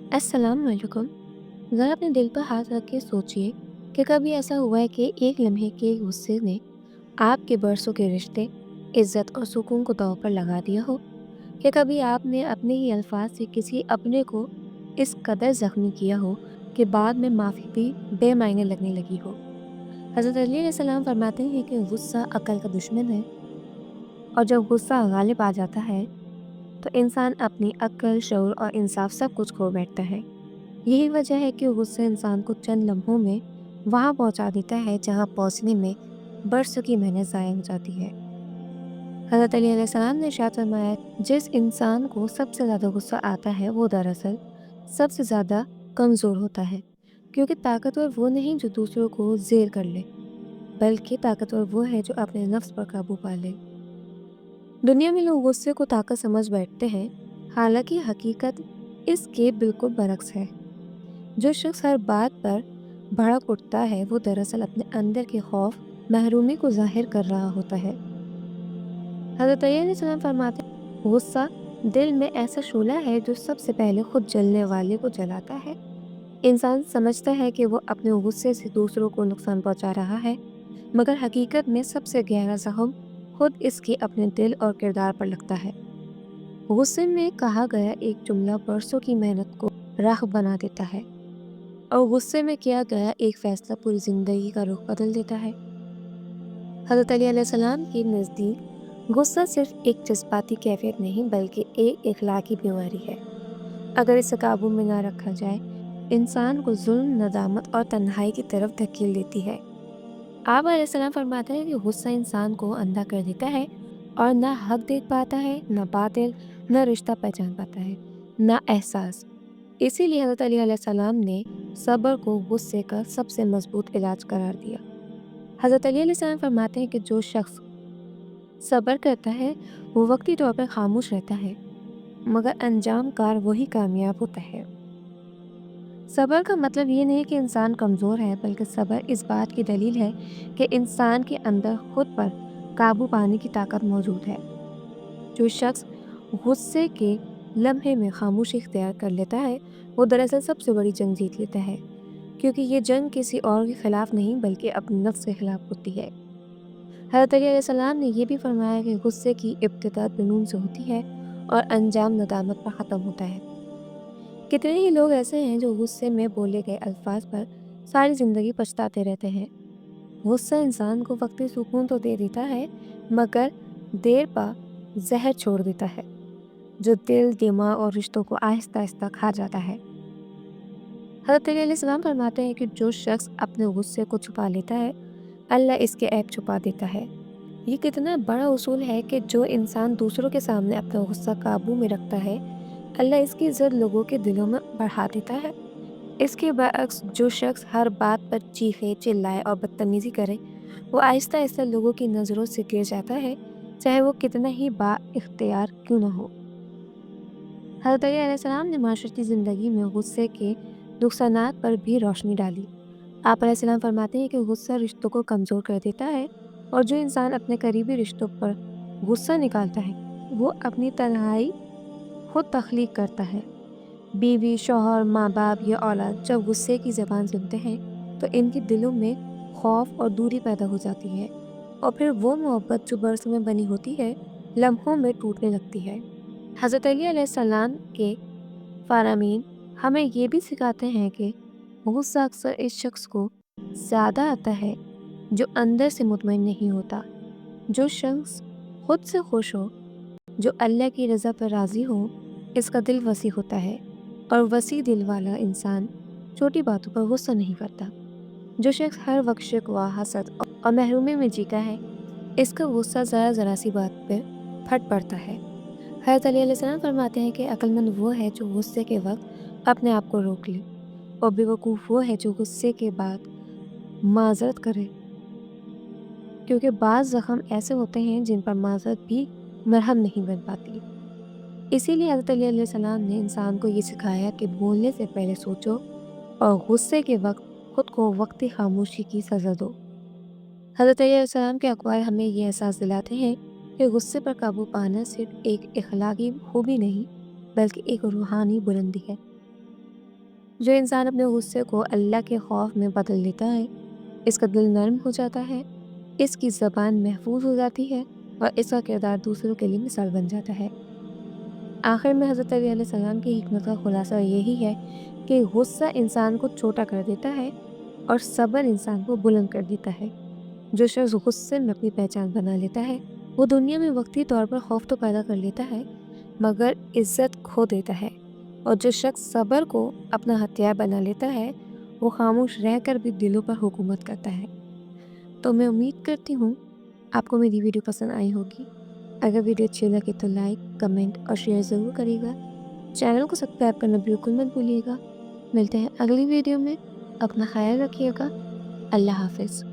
अस्सलाम वालेकुम। ज़रा अपने दिल पर हाथ रख के सोचिए कि कभी ऐसा हुआ है कि एक लम्हे के गुस्से ने आपके बरसों के रिश्ते, इज़्ज़त और सुकून को दाँव पर लगा दिया हो? कि कभी आपने अपने ही अल्फाज से किसी अपने को इस कदर ज़ख्मी किया हो कि बाद में माफ़ी भी बेमायने लगने लगी हो? हज़रत अली अलैहिस्सलाम फरमाते हैं कि गुस्सा अक़ल का दुश्मन है और जब गुस्सा गालिब आ जाता है तो इंसान अपनी अक्ल, शऊर और इंसाफ सब कुछ खो बैठता है। यही वजह है कि गुस्सा इंसान को चंद लम्हों में वहाँ पहुँचा देता है जहाँ पहुँचने में बरसों की मेहनत ज़ाया हो जाती है। हज़रत अली अलैहिस्सलाम ने इरशाद फरमाया, जिस इंसान को सबसे ज़्यादा गुस्सा आता है वो दरअसल सबसे ज़्यादा कमज़ोर होता है, क्योंकि ताकतवर वो नहीं जो दूसरों को ज़ेर कर ले, बल्कि ताकतवर वो है जो अपने नफ्स पर काबू पा ले। दुनिया में लोग गुस्से को ताकत समझ बैठते हैं, हालांकि हकीकत इसके बिल्कुल बरक्स है। जो शख्स हर बात पर भड़क उठता है वो दरअसल अपने अंदर के खौफ, महरूमी को जाहिर कर रहा होता है। हज़रत सल्लल्लाहु फरमाते हैं, गुस्सा दिल में ऐसा शोला है जो सबसे पहले खुद जलने वाले को जलाता है। इंसान समझता है कि वो अपने गुस्से से दूसरों को नुकसान पहुंचा रहा है, मगर हकीकत में सबसे गहरा जख्म खुद इसके अपने दिल और किरदार पर लगता है। गुस्से में कहा गया एक जुमला बरसों की मेहनत को राख बना देता है, और गुस्से में किया गया एक फैसला पूरी जिंदगी का रुख बदल देता है। हज़रत अली अलैहिस्सलाम के नज़दीक गुस्सा सिर्फ एक जज्बाती कैफियत नहीं बल्कि एक इखलाकी बीमारी है। अगर इसे काबू में ना रखा जाए, इंसान को जुल्म, नदामत और तन्हाई की तरफ धकेल देती है। आप अलैहिस्सलाम फरमाते हैं कि गुस्सा इंसान को अंधा कर देता है और ना हक देख पाता है, ना बातिल, ना रिश्ता पहचान पाता है, ना एहसास। इसीलिए हज़रत अली अलैहिस्सलाम ने सब्र को गुस्से का सबसे मजबूत इलाज करार दिया। हज़रत अली अलैहिस्सलाम फरमाते हैं कि जो शख्स सब्र करता है वो वक्ती तौर पर खामोश रहता है, मगर अंजाम कार वही कामयाब होता है। सब्र का मतलब ये नहीं कि इंसान कमज़ोर है, बल्कि सब्र इस बात की दलील है कि इंसान के अंदर खुद पर काबू पाने की ताकत मौजूद है। जो शख्स गुस्से के लम्हे में खामोशी इख्तियार कर लेता है वो दरअसल सबसे बड़ी जंग जीत लेता है, क्योंकि ये जंग किसी और के खिलाफ नहीं बल्कि अपने नफ्स के खिलाफ होती है। हज़रत अली अलैहिस्सलाम ने यह भी फरमाया कि गुस्से की इब्तिदा जुनून से होती है और अंजाम नदामत पर ख़त्म होता है। कितने ही लोग ऐसे हैं जो गुस्से में बोले गए अल्फाज पर सारी ज़िंदगी पछताते रहते हैं। गुस्सा इंसान को वक्ती सुकून तो दे देता है, मगर देर पा जहर छोड़ देता है, जो दिल, दिमाग और रिश्तों को आहिस्ता आहिस्ता खा जाता है। हज़रत अली अलैहिस्सलाम फरमाते हैं कि जो शख्स अपने गुस्से को छुपा लेता है, अल्लाह इसके ऐब छुपा देता है। ये कितना बड़ा उसूल है कि जो इंसान दूसरों के सामने अपना गुस्सा काबू में रखता है, अल्लाह इसकी इज्जत लोगों के दिलों में बढ़ा देता है। इसके बरअक्स जो शख्स हर बात पर चीखे, चिल्लाए और बदतमीजी करे, वो आहिस्ता आहिस्ता लोगों की नज़रों से गिर जाता है, चाहे वो कितना ही बाइख्तियार क्यों ना हो। हज़रत अली अलैहिस्सलाम ने माशरती ज़िंदगी में गुस्से के नुकसानात पर भी रोशनी डाली। आप अलैहिस्सलाम फरमाते हैं कि गुस्सा रिश्तों को कमज़ोर कर देता है, और जो इंसान अपने करीबी रिश्तों पर गुस्सा निकालता है वो अपनी तन्हाई खुद तख्लीक करता है। बीवी, शौहर, माँ बाप या औलाद जब गुस्से की ज़बान सुनते हैं तो इनके दिलों में खौफ और दूरी पैदा हो जाती है, और फिर वो मोहब्बत जो बरसों में बनी होती है लम्हों में टूटने लगती है। हज़रत अली अलैहिस्सलाम के फ़ारामीन हमें ये भी सिखाते हैं कि गुस्सा अक्सर इस शख्स को ज़्यादा आता है जो अंदर से मुतमईन नहीं होता। जो शख्स खुद से खुश हो, जो अल्लाह की रज़ा पर राज़ी हो, इसका दिल वसी होता है, और वसी दिल वाला इंसान छोटी बातों पर गुस्सा नहीं करता। जो शख्स हर वक्त शिकवा, हसद और महरूमी में जीता है, इसका गुस्सा ज़रा ज़रा सी बात पे फट पड़ता है। हज़रत अली अलैहिस्सलाम फरमाते हैं कि अक्लमंद वो है जो गुस्से के वक्त अपने आप को रोक ले, और बेवकूफ़ वो है जो गुस्से के बाद माज़रत करे, क्योंकि बाज़ ज़ख्म ऐसे होते हैं जिन पर माज़रत भी मरहम नहीं बन पाती। इसीलिए हज़रत अली अलैहिस्सलाम ने इंसान को ये सिखाया कि बोलने से पहले सोचो, और गुस्से के वक्त खुद को वक्ती खामोशी की सज़ा दो। हज़रत अली अलैहिस्सलाम के अक़वाल हमें ये एहसास दिलाते हैं कि गुस्से पर काबू पाना सिर्फ एक इखलाकी खूबी नहीं बल्कि एक रूहानी बुलंदी है। جو انسان اپنے غصے کو اللہ کے خوف میں بدل لیتا ہے، اس کا دل نرم ہو جاتا ہے، اس کی زبان محفوظ ہو جاتی ہے اور اس کا کردار دوسروں کے لیے مثال بن جاتا ہے۔ آخر میں حضرت علی علیہ السلام کی حکمت کا خلاصہ یہی ہے کہ غصہ انسان کو چھوٹا کر دیتا ہے اور صبر انسان کو بلند کر دیتا ہے۔ جو شخص غصے میں اپنی پہچان بنا لیتا ہے، وہ دنیا میں وقتی طور پر خوف تو پیدا کر لیتا ہے، مگر عزت کھو دیتا ہے۔ اور جو شخص صبر کو اپنا ہتھیار بنا لیتا ہے، وہ خاموش رہ کر بھی دلوں پر حکومت کرتا ہے۔ تو میں امید کرتی ہوں آپ کو میری ویڈیو پسند آئی ہوگی۔ اگر ویڈیو اچھی لگے تو لائک، کمنٹ اور شیئر ضرور کریے گا۔ چینل کو سبسکرائب کرنا بالکل مت بھولیے گا۔ ملتے ہیں اگلی ویڈیو میں۔ اپنا خیال رکھیے گا۔ اللہ حافظ۔